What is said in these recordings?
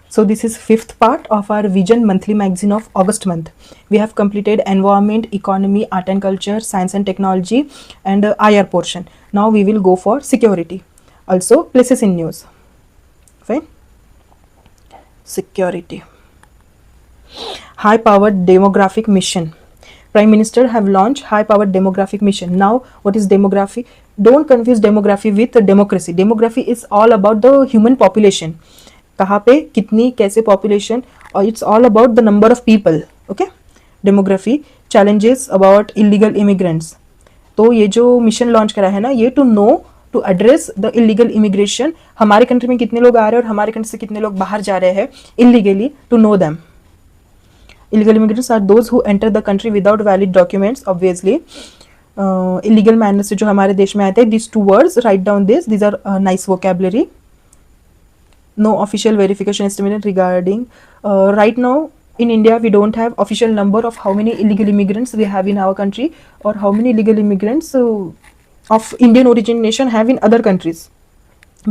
So this is fifth part of our Vision monthly magazine of August month. We have completed environment, economy, art and culture, science and technology, and IR portion. Now we will go for security. Also places in news. Fine. Security. High powered demographic mission. Prime Minister have launched high powered demographic mission. Now what is demography? Don't confuse demography with democracy. Demography is all about the human population. कहाँ पे कितनी कैसे population, और it's all about the number of people. Okay. Demography challenges about illegal immigrants. तो ये जो mission launch करा है ना, ये to know to address the illegal immigration. हमारे कंट्री में कितने लोग आ रहे हैं और हमारे कंट्री से कितने लोग बाहर जा रहे हैं illegally, to know them. Illegal immigrants are those who enter the country without valid documents, obviously. Illegal manner से जो हमारे देश में आते हैं, these two words, write down this, these are nice vocabulary. No official verification estimate regarding. Right now in India we don't have official number of how many illegal immigrants we have in our country, or how many illegal immigrants of Indian origin nation have in other countries,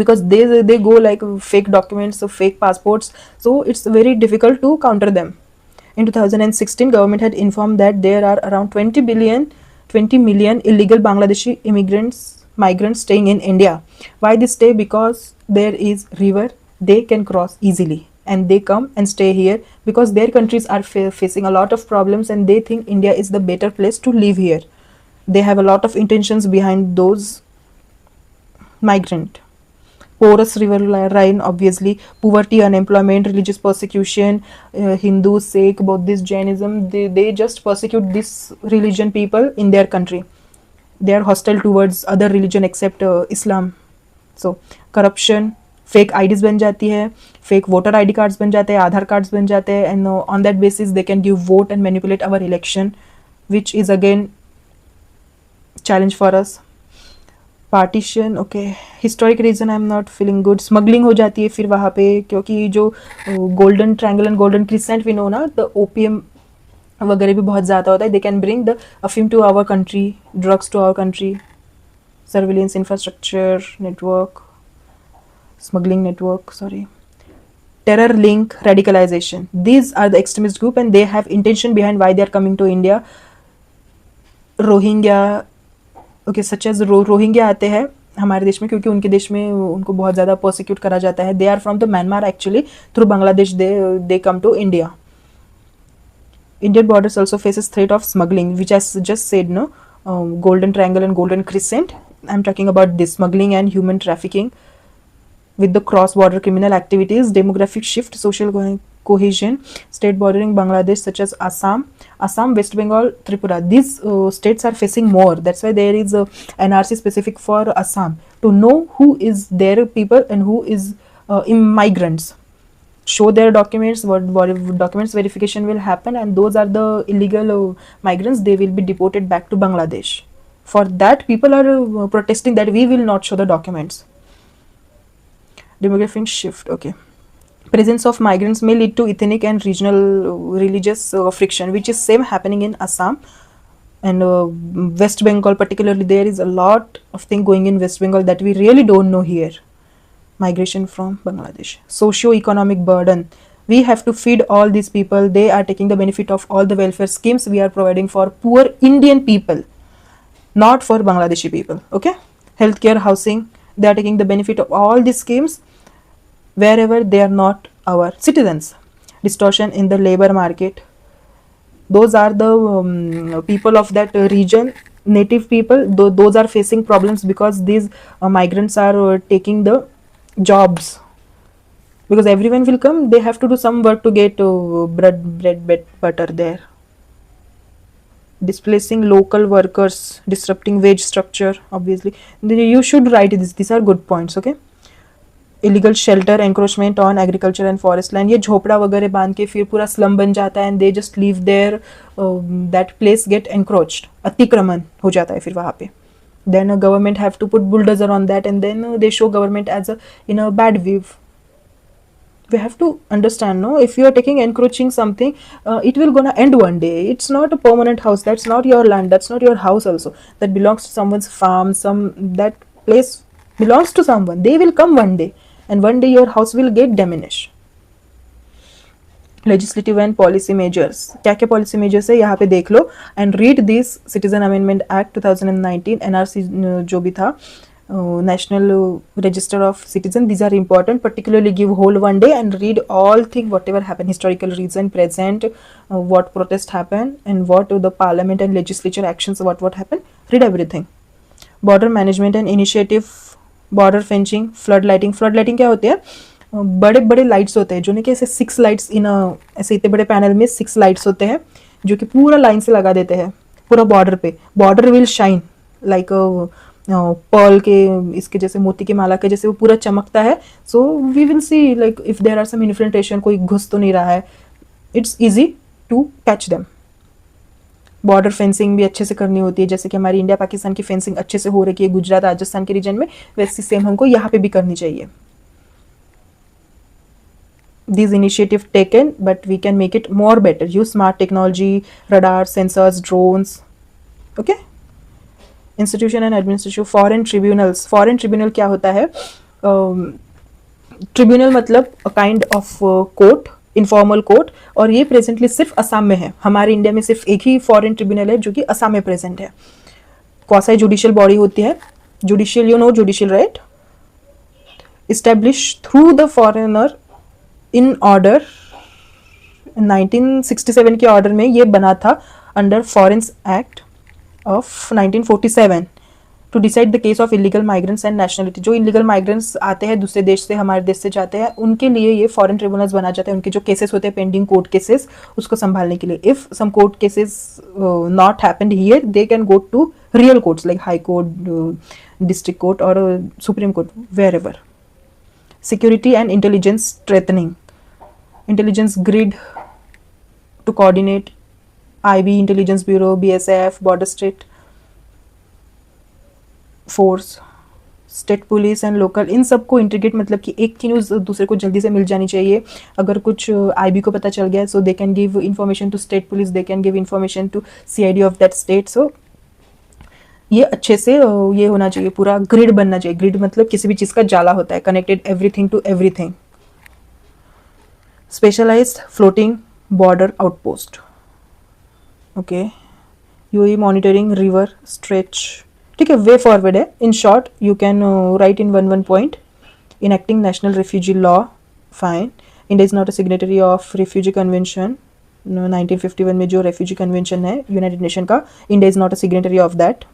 because they go like fake documents, so fake passports, so it's very difficult to counter them. In 2016, government had informed that there are around 20 million illegal Bangladeshi migrants staying in India. Why they stay? Because there is river, they can cross easily, and they come and stay here because their countries are facing a lot of problems, and they think India is the better place to live here. They have a lot of intentions behind those migrant. Porous river line, obviously. Poverty, unemployment, religious persecution. Hindu, Sikh, Buddhist, Jainism, they just persecute this religion people in their country. They are hostile towards other religion except Islam. So corruption, fake IDs बन जाती है, fake voter ID cards बन जाते हैं, आधार cards बन जाते हैं, and on that basis they can give vote and manipulate our election, which is again challenge for us. Partition, okay. Historic region I am not feeling good. Smuggling हो जाती है फिर वहाँ पे, क्योंकि जो golden triangle and golden crescent we know ना, the opium वगैरह भी बहुत ज़्यादा होता है. दे कैन ब्रिंग द अफीम to our country, drugs to our country. Surveillance infrastructure network, smuggling network, sorry. Terror link, radicalization. These are the extremist group and they have intention behind why they are coming to India. Rohingya, okay, such as Rohingya आते हैं हमारे देश में क्योंकि उनके देश में उनको बहुत ज़्यादा प्रोसिक्यूट करा जाता है. They are from the Myanmar actually, through Bangladesh they come to India. Indian borders also faces threat of smuggling, which I just said, no, golden triangle and golden crescent. I'm talking about this smuggling and human trafficking with the cross-border criminal activities, demographic shift, social cohesion, state bordering Bangladesh such as Assam, West Bengal, Tripura. These states are facing more. That's why there is a NRC specific for Assam to know who is their people and who is immigrants. Show their documents, what documents verification will happen, and those are the illegal migrants, they will be deported back to Bangladesh. For that people are protesting that we will not show the documents. Demographic shift, okay. Presence of migrants may lead to ethnic and regional religious friction, which is same happening in Assam and West Bengal particularly. There is a lot of thing going in West Bengal that we really don't know here. Migration from Bangladesh. Socio-economic burden. We have to feed all these people. They are taking the benefit of all the welfare schemes we are providing for poor Indian people, not for Bangladeshi people. Okay? Healthcare, housing. They are taking the benefit of all these schemes wherever they are not our citizens. Distortion in the labor market. Those are the people of that region, native people. Those are facing problems because these migrants are taking the jobs, because everyone will come, they have to do some work to get bread butter there. Displacing local workers, disrupting wage structure, obviously. You should write this. These are good points, okay. Illegal shelter, encroachment on agriculture and forest land. ये झोपड़ा वगैरह बांध के फिर पूरा slum बन जाता है and they just leave there, that place get encroached. अतिक्रमण हो जाता है फिर वहाँ पे. Then a government have to put bulldozer on that, and then they show government as in a bad view. We have to understand, no, if you are taking encroaching something, it will gonna end one day. It's not a permanent house. That's not your land. That's not your house also. That belongs to someone's farm. That place belongs to someone. They will come one day, and one day your house will get diminished. Legislative and policy measures, क्या क्या policy measures है यहाँ पे देख लो and read this citizen amendment act 2019, NRC जो भी था, national register of citizen. These are important. Particularly give whole one day and read all thing whatever happened, historical reason, present, what protest happened and what the parliament and legislature actions, what happened. Read everything. Border management and initiative, border fencing, flood lighting. Flood lighting क्या होती है? बड़े बड़े lights होते हैं जो नहीं कि ऐसे 6 लाइट्स इन ऐसे इतने बड़े पैनल में 6 लाइट्स होते हैं जो कि पूरा लाइन से लगा देते हैं पूरा बॉर्डर पे. Border will shine like pearl के इसके जैसे, मोती के माला के जैसे वो पूरा चमकता है. So we will see like if there are some infiltration, कोई घुस तो नहीं रहा है. It's easy to catch them. Border fencing भी अच्छे से करनी होती है, जैसे कि हमारी इंडिया पाकिस्तान की फेंसिंग अच्छे से हो रही है गुजरात राजस्थान के रीजन में, वैसी सेम हमको यहाँ पे भी करनी चाहिए. These initiative taken, but we can make it more better. Use smart technology, radar, sensors, drones. Okay. Institution and administration. Foreign tribunals. Foreign tribunal क्या होता है? ट्रिब्यूनल मतलब a kind of court, informal court, और ये presently सिर्फ असम में है. हमारे इंडिया में सिर्फ एक ही फॉरेन ट्रिब्यूनल है जो कि असम में प्रेजेंट है. क्वासी जुडिशियल बॉडी होती है. Judicial, you know judicial right, establish through the foreigner in order. 1967 के ऑर्डर में ये बना था under foreigners act of 1947 to decide the case of illegal migrants and nationality. जो इलीगल माइग्रेंट्स आते हैं दूसरे देश से, हमारे देश से जाते हैं, उनके लिए ये फॉरेन ट्रिब्यूनल्स बना जाते हैं. उनके जो केसेस होते हैं पेंडिंग कोर्ट केसेस, उसको संभालने के लिए. If some court cases not happened here, they can go to real courts like high court, district court और supreme court, wherever. Security and intelligence strengthening. Intelligence grid to coordinate IB, Intelligence Bureau, BSF, Border State Force, state police and local, इन सबको integrate, मतलब कि एक की news दूसरे को जल्दी से मिल जानी चाहिए. अगर कुछ IB को पता चल गया, so they can give information to state police, they can give information to CID of that state. So ये अच्छे से ये होना चाहिए, पूरा ग्रिड बनना चाहिए. ग्रिड मतलब किसी भी चीज़ का जाला होता है, connected everything to everything. Specialized floating border outpost. Okay. UAE monitoring river stretch. ठीक है, वे फॉरवर्ड है. In short you can write in one point. Enacting national refugee law, fine. India is not a signatory of refugee convention. 1951 में जो refugee convention है united nation का, India is not a signatory of that.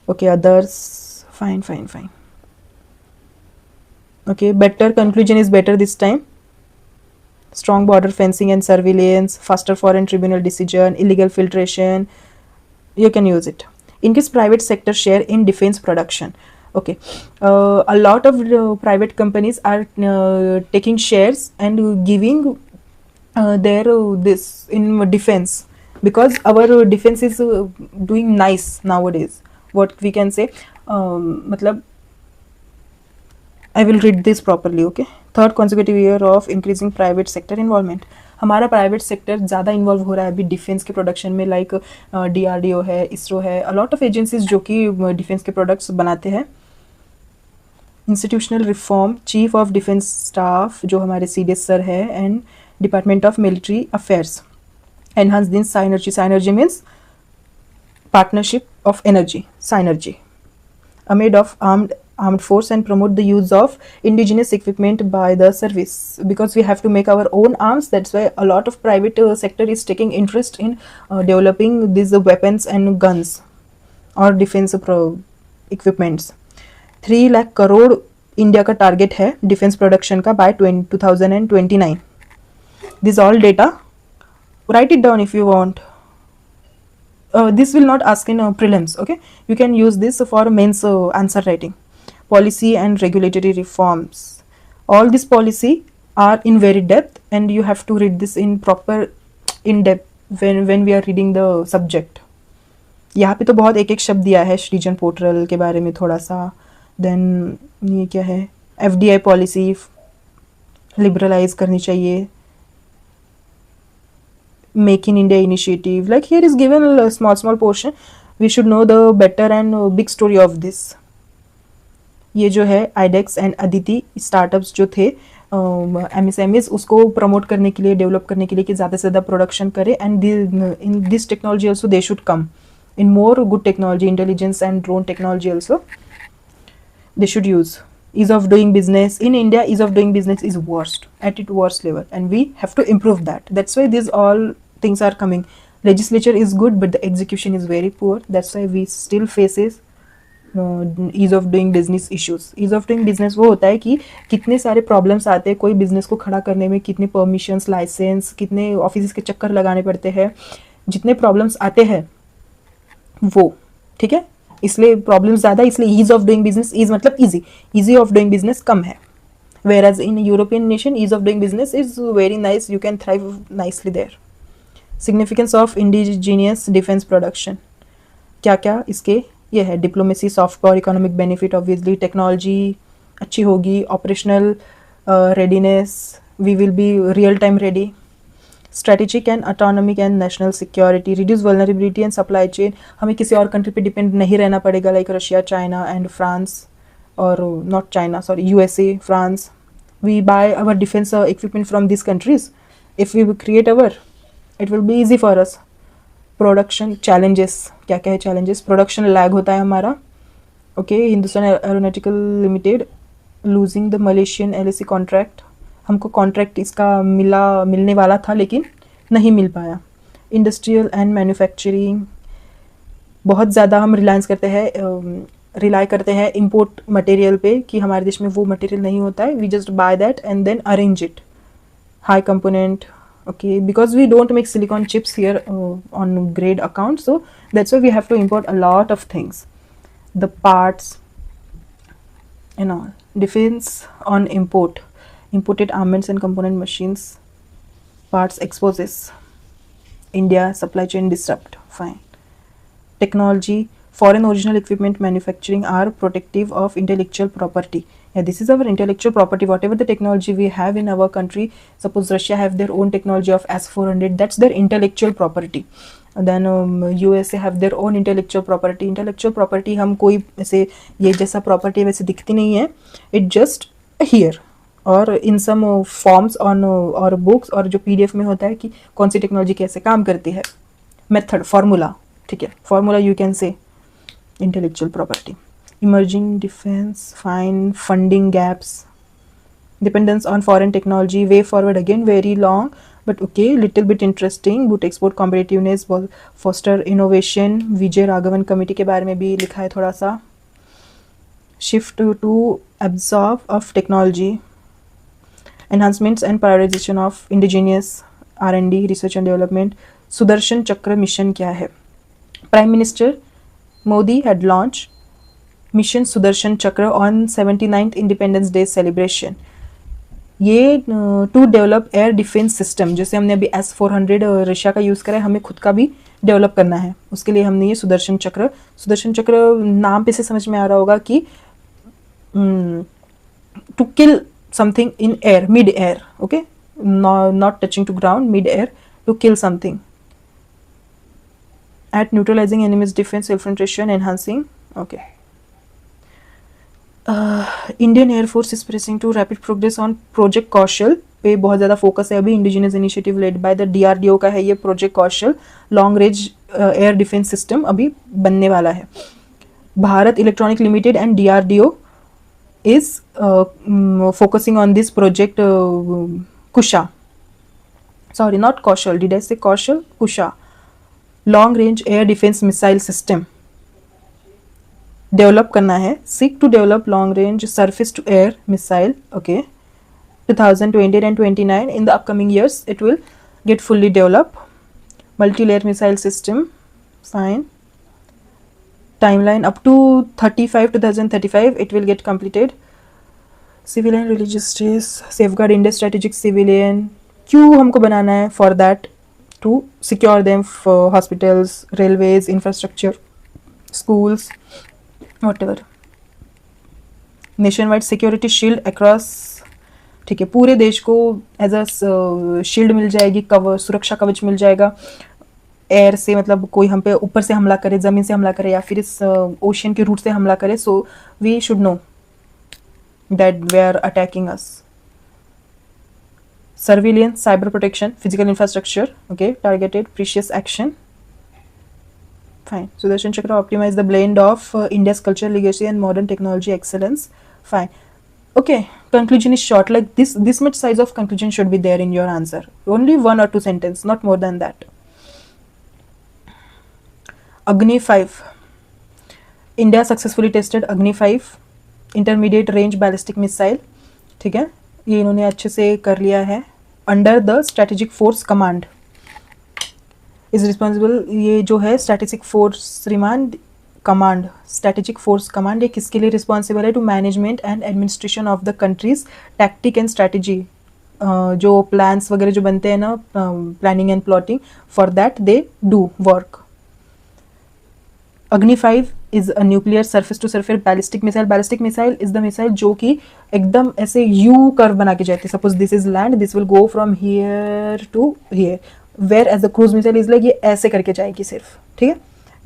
Okay, others, fine. Okay, better, conclusion is better this time. Strong border fencing and surveillance, faster foreign tribunal decision, illegal filtration, you can use it. Increase private sector share in defense production. Okay, a lot of private companies are taking shares and giving their this in defense, because our defense is doing nice nowadays. What we can say, मतलब I will read this properly. Okay. Third consecutive year of increasing private sector involvement. हमारा private sector ज़्यादा involve हो रहा है अभी defence के production में, like DRDO है, इसरो है, अ लॉट ऑफ एजेंसीज जो कि डिफेंस के प्रोडक्ट्स बनाते हैं. Institutional reform, chief of defence staff जो हमारे CDS सर है, and department of military affairs. Enhancing synergy. Synergy means partnership of energy, synergy, amid of armed force, and promote the use of indigenous equipment by the service, because we have to make our own arms. That's why a lot of private sector is taking interest in developing these weapons and guns or defense equipments. 3 lakh crore India का target है defence production का by 2029. This all data, write it down if you want. This will not ask in prelims. Okay, you can use this for mains answer writing. Policy and regulatory reforms. All this policy are in very depth, and you have to read this in proper in depth when we are reading the subject. यहाँ पे तो बहुत एक शब्द दिया है. सृजन portal के बारे में थोड़ा सा. देन ये क्या है, FDI पॉलिसी लिबरलाइज करनी चाहिए. Make in India initiative, like here is given a small portion. We should know the better and big story of this. ये जो है IDEX and Aditi startups जो थे, MSMEs उसको प्रमोट करने के लिए, डेवलप करने के लिए कि ज़्यादा से ज़्यादा प्रोडक्शन करे, and in this technology also they should come in more good technology, intelligence and drone technology also they should use. Ease of doing business in India, ease of doing business is worst, at its worst level, and we have to improve that. That's why these all things are coming. Legislature is good but the execution is very poor. That's why we still faces ease of doing business issues. Ease of doing business वो होता है कि कितने सारे problems आते हैं कोई business को खड़ा करने में, कितने परमिशंस, लाइसेंस, कितने ऑफिस के चक्कर लगाने पड़ते हैं, जितने प्रॉब्लम्स आते हैं वो, ठीक है. इसलिए प्रॉब्लम ज़्यादा, इसलिए ease of doing business, ease मतलब easy, easy of doing business कम है. whereas in European nation ease of doing business is very nice, you can thrive nicely there. Significance of indigenous defense production, क्या क्या इसके ये है. Diplomacy, soft power, economic benefit, obviously technology अच्छी होगी, operational readiness, we will be real time ready, strategic and autonomic and national security, reduce vulnerability and supply chain, हमें किसी और कंट्री पे डिपेंड नहीं रहना पड़ेगा, लाइक रशिया, चाइना एंड फ्रांस, और not China, sorry, USA, France. We buy our defence equipment from this countries. If we create our, it will be easy for us. Production challenges, क्या क्या है चैलेंजेस. प्रोडक्शन लैग होता है हमारा. Okay, Hindustan aeronautical limited losing the Malaysian LAC contract, हमको contract इसका मिलने वाला था लेकिन नहीं मिल पाया. इंडस्ट्रियल एंड मैन्युफैक्चरिंग, बहुत ज़्यादा हम रिलाई करते हैं इंपोर्ट मटेरियल पे कि हमारे देश में वो मटेरियल नहीं होता है. We just buy that and then arrange it. High component, okay, because we don't make silicon chips here on grade account, so that's why we have to import a lot of things, the parts and all. Defense on imported armaments and component machines, parts exposes India, supply chain disrupt, fine. Technology, foreign original equipment manufacturing are protective of intellectual property. Yeah, this is our intellectual property. Whatever the technology we have in our country, suppose Russia have their own technology of S-400, that's their intellectual property. And then USA have their own intellectual property. Intellectual property हम कोई ऐसे ये जैसा property वैसे दिखती नहीं है. It just here और in some forms on और books, और जो PDF में होता है कि कौन सी टेक्नोलॉजी कैसे काम करती है. Method, formula, ठीक है, formula you can say intellectual property. Emerging defense, fine. Funding gaps, dependence on foreign technology, way forward again, very long but okay, little bit interesting. Boot export competitiveness, foster innovation. Vijay Raghavan committee के बारे में भी लिखा है थोड़ा सा. Shift to absorb of technology, enhancements and prioritization of indigenous R&D, research and development. Sudarshan चक्र mission क्या है. Prime Minister Modi had launched mission Sudarshan Chakra on 79th independence day celebration. ये to develop air defence system, जैसे हमने अभी S-400 Russia का use करा है, हमें खुद का भी डेवलप करना है, उसके लिए हमने ये सुदर्शन चक्र नाम पे से समझ में आ रहा होगा कि to kill something in air, mid air, okay, not touching to ground, mid air, to kill something, at neutralizing enemy's defence infiltration, enhancing. Okay, Indian air force is pressing to rapid progress on project Kaushal पे बहुत ज़्यादा focus है अभी. Indigenous initiative led by the DRDO का है ये project Kaushal. Long range air defence system अभी बनने वाला है. Bharat electronic limited and DRDO is focusing on this project Kusha, sorry not Kaushal, did I say Kaushal, Kusha. Long range air defence missile system develop करना है. Seek to develop long range surface to air missile. Okay, 2028 and 29 in the upcoming years it will get fully developed. Multi-layer missile system, fine. Timeline up to 2035 it will get completed. Civil and religious stress, safeguard India's strategic civilian. क्यों हमको बनाना है? For that, to secure them for hospitals, railways, infrastructure, schools, whatever. Nation wide security shield across, ठीक है, पूरे देश को as a shield मिल जाएगी, cover, सुरक्षा कवच मिल जाएगा. एयर से मतलब कोई हम पे ऊपर से हमला करे, ज़मीन से हमला करे, या फिर इस ओशन के रूट से हमला करे, so we should know that we are attacking us. surveillance, cyber protection, physical infrastructure, okay, targeted precious action. Fine. Sudarshan Chakra optimize the blend of India's cultural legacy and modern technology excellence. Fine. Okay, conclusion is short, like this much size of conclusion should be there in your answer. Only 1 or 2 sentences, not more than that. Agni 5. India successfully tested Agni 5 intermediate range ballistic missile. ठीक है, ये इन्होंने अच्छे से कर लिया है. Under the strategic force command is responsible. ये जो है strategic force remand command, strategic force command, ये किसके लिए रिस्पॉन्सिबल है? To management and administration of the country's tactic and strategy. जो प्लान्स वगैरह जो बनते हैं ना, planning and plotting, for that they do work. Agni 5 is a nuclear surface to surface ballistic missile. Ballistic missile is the missile जो कि एकदम ऐसे यू कर्व बना के जाती है. Suppose this is land, this will go from here to here, where as the cruise missile is like ये ऐसे करके जाएगी सिर्फ. ठीक है,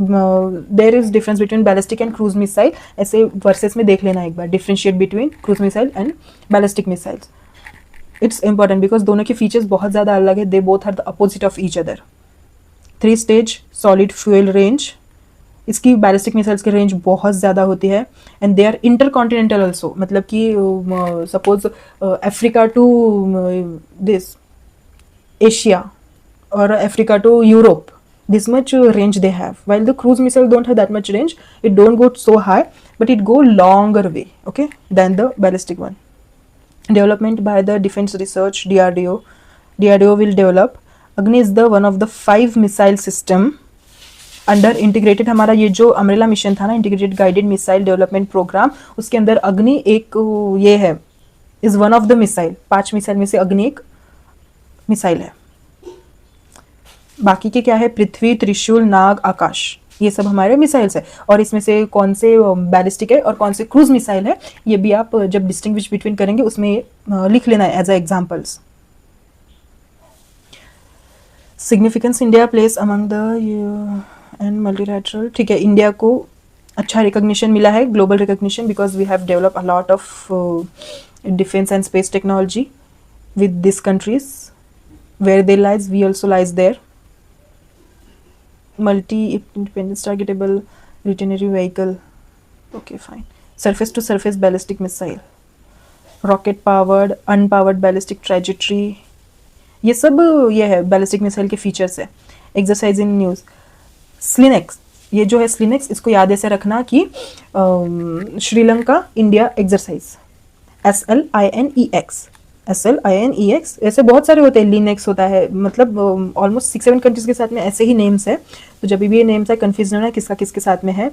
there is difference between ballistic and cruise missile. ऐसे वर्सेस में देख लेना एक बार, differentiate between cruise missile and ballistic missiles. It's important because दोनों के फीचर्स बहुत ज़्यादा अलग है. They both are the opposite of each other. 3 stage solid fuel range. इसकी बैलिस्टिक मिसाइल्स की रेंज बहुत ज़्यादा होती है. And they are intercontinental also, मतलब कि suppose Africa to this Asia और Africa to Europe, this much range they have, while the cruise missile don't have that much range. It don't go so high, but it go longer way, okay, than the ballistic one. Development by the Defense Research, DRDO will develop. Agni is the one of the 5 missile system under integrated. हमारा ये जो umbrella mission था ना, integrated guided missile development program, उसके अंदर अग्नि एक ये है, is one of the missile. 5 missile में से अग्नि एक मिसाइल है. बाकी के क्या है? पृथ्वी, त्रिशूल, नाग, आकाश, ये सब हमारे मिसाइल्स है. और इसमें से कौन से बैलिस्टिक है और कौन से क्रूज मिसाइल है, ये भी आप जब डिस्टिंग्विश बिटवीन करेंगे उसमें लिख लेना है as a examples. Significance India place among the and multilateral. ठीक है, इंडिया को अच्छा रिकॉग्निशन मिला है, global recognition, because we have develop a lot of defence and space technology with this countries. Where they lies, we also lies there. Multi-independence targetable retinary vehicle. Okay, fine. Surface to surface ballistic missile. Rocket powered, unpowered ballistic trajectory. ये सब ये है ballistic missile के features है. Exercise in news. Slinex. ये जो है Slinex, इसको याद ऐसे रखना कि Sri Lanka India exercise. SLINEX. SLINEX. ऐसे बहुत सारे होते हैं. लिनेक्स होता है, मतलब ऑलमोस्ट 6-7 कंट्रीज के साथ में ऐसे ही नेम्स है. तो जब भी ये नेम्स है कंफ्यूज नहीं होना किसका किसके साथ में है.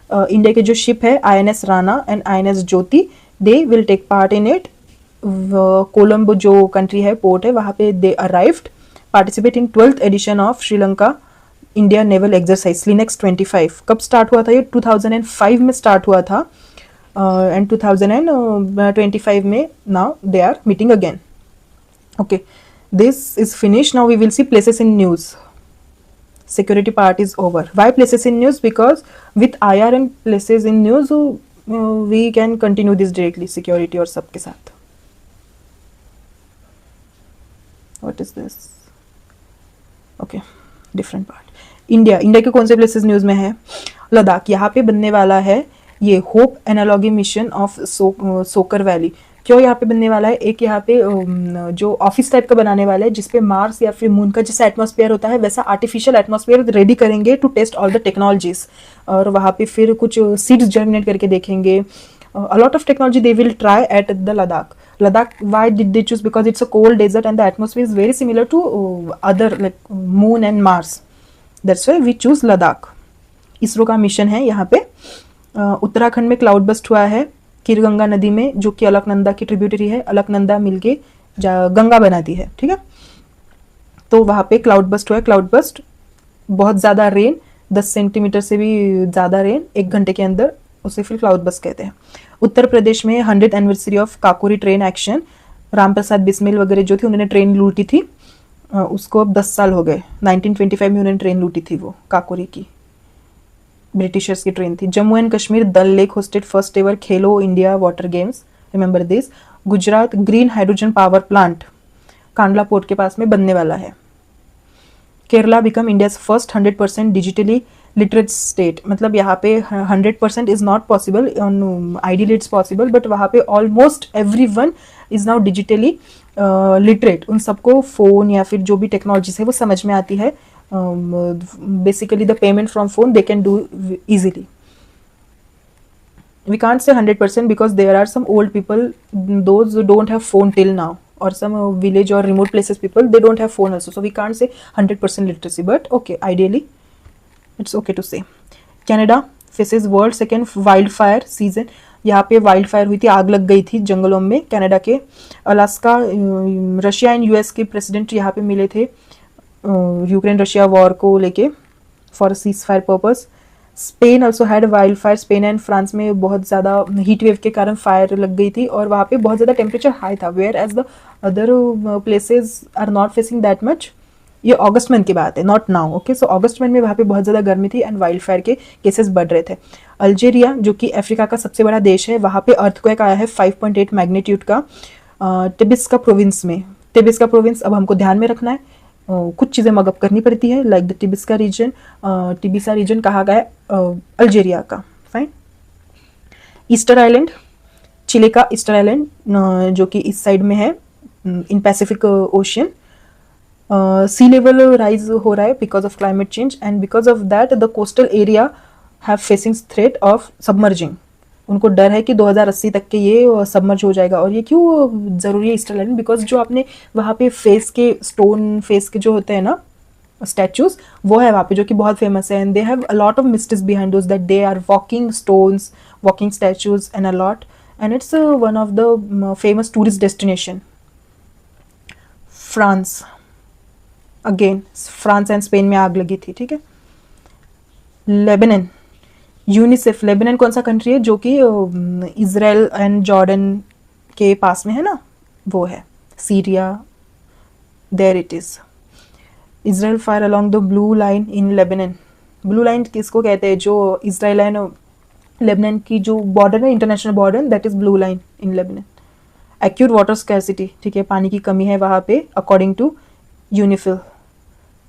इंडिया के जो शिप है INS Rana and INS Jyoti, they will take part in it. Colombo जो कंट्री है, पोर्ट है, वहाँ पे they arrived, participate in 12th edition of Sri Lanka India naval exercise SLINEX 25. कब स्टार्ट हुआ था ये? 2005 में स्टार्ट हुआ था. And 2025 में now they are meeting again. Okay, this is finished. Now we will see places in news. Security part is over. Why places in news? Because with IR and places in news we can continue this directly. Security और सबके साथ. What is this? Okay, different part. India के कौन से places news में है? लद्दाख. यहाँ पे बनने वाला है ये होप एनालॉगी मिशन ऑफ सोकर वैली. क्यों यहाँ पे बनने वाला है? एक यहाँ पे जो ऑफिस टाइप का बनाने वाला है, जिसपे मार्स या फिर मून का जैसा एटमॉस्फेयर होता है वैसा आर्टिफिशियल एटमॉस्फेयर रेडी करेंगे to test all the technologies. और वहाँ पे फिर कुछ सीड्स जर्मिनेट करके देखेंगे. a lot of technology they will try at the Ladakh. Why did they choose? Because it's a cold desert and the atmosphere is very similar to other like moon and Mars. That's why we choose Ladakh. ISRO का mission है यहाँ पे. उत्तराखंड में cloud burst हुआ है खीरगंगा नदी में, जो कि अलकनंदा की ट्रिब्यूटरी है. अलकनंदा मिलके गंगा बनाती है. ठीक है, तो वहाँ पे क्लाउड बस्ट हुआ है. क्लाउड बस्ट, बहुत ज़्यादा रेन, 10 सेंटीमीटर से भी ज़्यादा रेन 1 घंटे के अंदर, उसे फिर क्लाउड बस्ट कहते हैं. उत्तर प्रदेश में 100th anniversary of Kakori train action. Ram Prasad Bismil वगैरह जो थी उन्होंने ट्रेन लूटी थी, उसको अब 10 साल हो गए. 1925 में उन्होंने ट्रेन लूटी थी, वो काकोरी की, ब्रिटिशर्स की ट्रेन थी. जम्मू एंड कश्मीर दल lake hosted first ever Khelo India water games. Remember this. Gujarat green hydrogen power plant. Kandla port के पास में बनने वाला है। Kerala become India's first 100% digitally literate state, मतलब यहाँ पे 100% is not possible, ideally it's possible, but वहाँ पे almost every one is now digitally literate. उन सबको फ़ोन या फिर जो भी टेक्नोलॉजीज है वो समझ में आती है। Basically the payment from phone they can do easily. We can't say 100% because there are some old people, those who don't have phone till now, or some village or remote places people, they don't have phone also, so we can't say 100% literacy, but okay, ideally it's okay to say. Canada faces world second wildfire season, यहाँ पे wild fire हुई थी, आग लग गई थी जंगलों में कनाडा के। अलास्का, रशिया एंड यूएस के प्रेसिडेंट यहाँ पे मिले थे यूक्रेन रशिया वॉर को लेके for cease fire purpose. Spain also had wild fire, Spain and France में बहुत ज़्यादा हीट वेव के कारण फायर लग गई थी और वहाँ पे बहुत ज़्यादा टेम्परेचर हाई था, where as the other places are not facing that much. ये अगस्त मंथ की बात है, नॉट नाउ, ओके। सो अगस्त मंथ में वहाँ पे बहुत ज़्यादा गर्मी थी एंड वाइल्ड फायर के केसेस बढ़ रहे थे। अल्जीरिया जो कि अफ्रीका का सबसे बड़ा देश है, वहाँ पे अर्थक्वेक आया है 5.8 मैग्नीट्यूड का टिबिस्का प्रोविंस में। टिबिस्का प्रोविंस अब हमको ध्यान में रखना है, कुछ चीज़ें मगअप करनी पड़ती है, लाइक द टिबिस्का रीजन, टिबिसा रीजन कहा गया है अल्जीरिया का। फाइन। ईस्टर आइलैंड, चिले का ईस्टर आइलैंड जो कि इस साइड में है in Pacific Ocean. Sea level rise हो रहा है because of climate change and because of that the coastal area have facing threat of submerging. उनको डर है कि 2080 तक के ये सबमर्ज हो जाएगा। और ये क्यों ज़रूरी है ईस्टर आइलैंड? बिकॉज जो आपने वहाँ पे फेस के स्टोन फेस के जो होते हैं ना स्टैचूज, वो है वहाँ पे जो कि बहुत फेमस है and they have a lot of mysteries behind those, that they are walking stones, walking statues and a lot, and it's one of the famous tourist destination. France, again France and Spain में आग लगी थी, ठीक है। Lebanon, UNICEF, Lebanon कौन सा country है? जो कि इजराइल एंड जॉर्डन के पास में है ना, वो है Syria, there it is. Israel fire along the blue line in Lebanon. Blue line किसको कहते हैं? जो इजराइल एंड लेबनान की जो बॉर्डर है, international border, that is blue line in Lebanon. Acute water scarcity, ठीक है, पानी की कमी है वहाँ पे according to UNIFIL.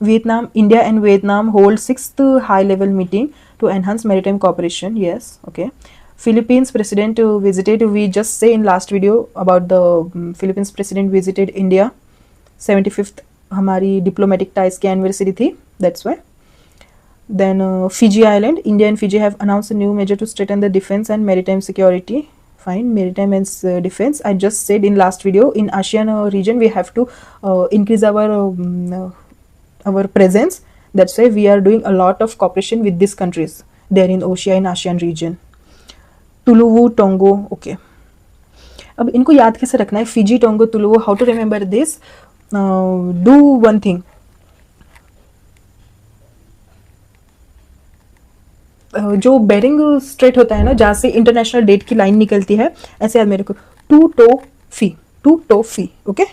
Vietnam, India and Vietnam hold 6th high level meeting to enhance maritime cooperation. Yes, okay. Philippines president visited, we just say in last video about the Philippines president visited India, 75th हमारी diplomatic ties की anniversary थी, that's why. Then Fiji Island, India and Fiji have announced a new measure to strengthen the defense and maritime security. Fine, maritime and defense, I just said in last video, in ASEAN region we have to increase our presence, that's why we are doing a lot of cooperation with these countries there in Oceania and ASEAN region. Tuvalu, Tonga, okay. अब इनको याद कैसे रखना है? Fiji, Tonga, Tuvalu, how to remember this? Do one thing, जो Bering Strait होता है ना, जहाँ से इंटरनेशनल डेट की लाइन निकलती है, ऐसे याद मेरे को, टू टो फी, ओके।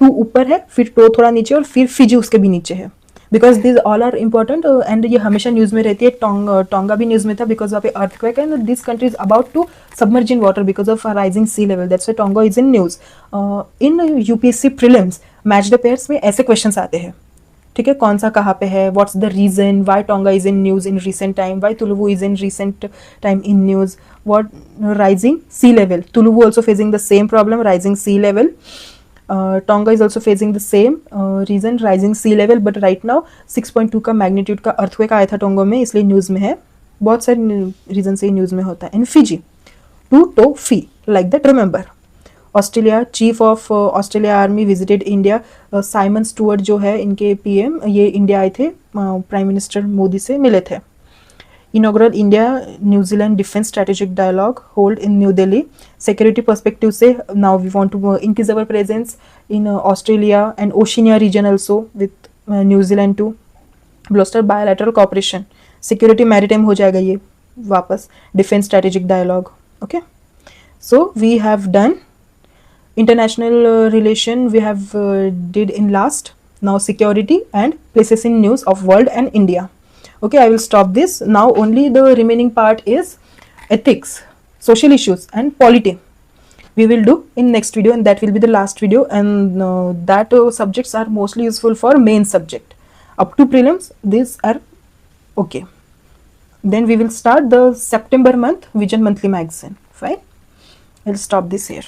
टू ऊपर है, फिर टो थोड़ा नीचे और फिर फिजी उसके भी नीचे है, because this all are important and ये हमेशा न्यूज़ में रहती है। टोंगा भी न्यूज़ में था बिकॉज वहाँ पे earthquake and this country is about to submerge in water because of rising sea level, that's why Tonga is in news. In UPSC prelims match the pairs में ऐसे क्वेश्चंस आते हैं, ठीक है। कौन सा कहाँ पे है, what's the reason why Tonga is in news in recent time, why Tuvalu is in recent time in news, what rising sea level, Tuvalu also facing the same problem, rising sea level. Tonga is also facing the same reason, rising sea level, but right now 6.2 का magnitude का earthquake आया था टोंगो में, इसलिए news में है, बहुत सारे रीजन से न्यूज़ में होता है. इन फिजी, टू टो फी, like that remember. Australia, chief of Australia army visited India. Simon Stuart जो है इनके पीएम, ये इंडिया आए थे, प्राइम मिनिस्टर मोदी से मिले थे. Inaugural India New Zealand defence strategic dialogue hold in New Delhi. Security perspective से now we want to increase our presence in Australia and Oceania region also with New Zealand to bolster bilateral cooperation. Security maritime हो जाएगा ये वापस, defence strategic dialogue. Okay, so we have done international relation, we have did in last. Now security and places in news of world and India. Okay, I will stop this now. Only the remaining part is ethics, social issues and polity. we will do in next video, and that will be the last video, and that subjects are mostly useful for main subject. Up to prelims these are okay. Then we will start the September month Vision Monthly Magazine. Fine, I'll stop this here.